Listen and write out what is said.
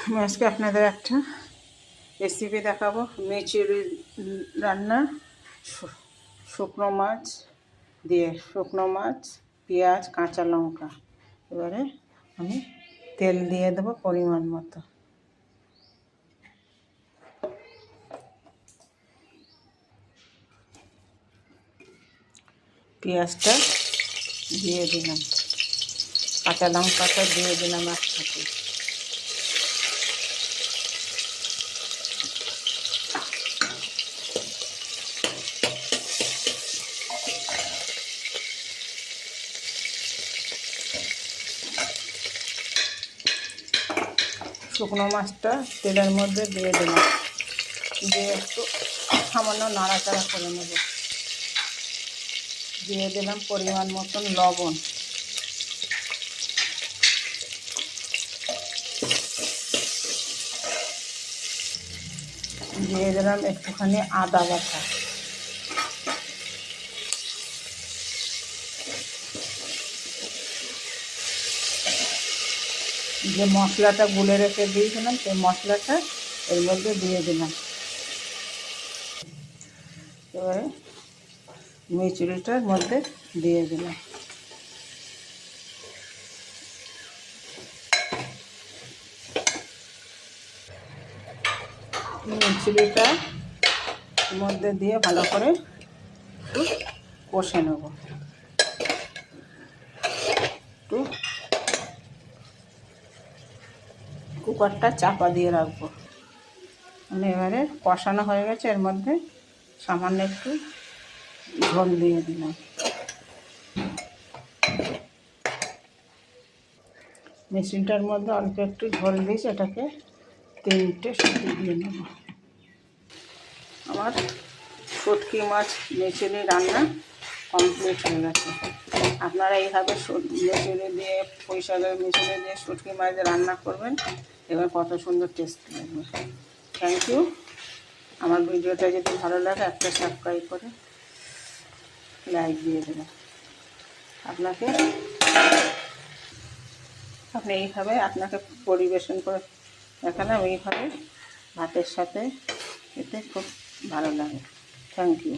আমি আজকে আপনাদের একটা রেসিপি দেখাবো, মেচুরি রান্না। শুকনো মাছ দিয়ে, শুকনো মাছ, পেঁয়াজ, কাঁচা লঙ্কা। এবারে আমি তেল দিয়ে দেবো পরিমাণ মতো। পেঁয়াজটা দিয়ে দিলাম, কাঁচা লঙ্কাটা দিয়ে দিলাম একসাথে। শুকনো মাছটা তেলের মধ্যে দিয়ে দিলাম, দিয়ে একটু সামান্য নাড়াচাড়া করে নেব। দিয়ে দিলাম পরিমাণ মতন লবণ, দিয়ে দিলাম একটুখানি আদা বাটা, যে মশলাটা গুলে রেখে দিয়েছিলাম সেই মশলাটা এর মধ্যে দিয়ে দিলাম। এবারে মিচুরিটার মধ্যে দিয়ে দিলাম। মিচুরিটা মধ্যে দিয়ে ভালো করে একটু কষে নেব। একটু কুকারটা চাপা দিয়ে রাখবো। মানে এবারে কষানো হয়ে গেছে, এর মধ্যে সামান্য একটু ঝোল দিয়ে দিলাম। মেশিনটার মধ্যে অল্প একটু ঝোল দিয়েছি, এটাকে 3টে সিটি দিয়ে নেব। আমার শুটকি মাছ মেচুরি রান্না কমপ্লিট হয়ে গেছে। আপনারা এইভাবে মেচুরি দিয়ে, পুঁইশাকের মেচুরি দিয়ে শুটকি মাছ রান্না করবেন, এবার কত সুন্দর টেস্ট লাগবে। Thank you. আমার ভিডিওটা যদি ভালো লাগে একটা সাবস্ক্রাইব করে লাইক দিয়ে দেবেন। আপনি এইভাবে আপনাকে পরিবেশন করে দেখালাম। এইভাবে ভাতের সাথে খেতে খুব ভালো লাগে। Thank you.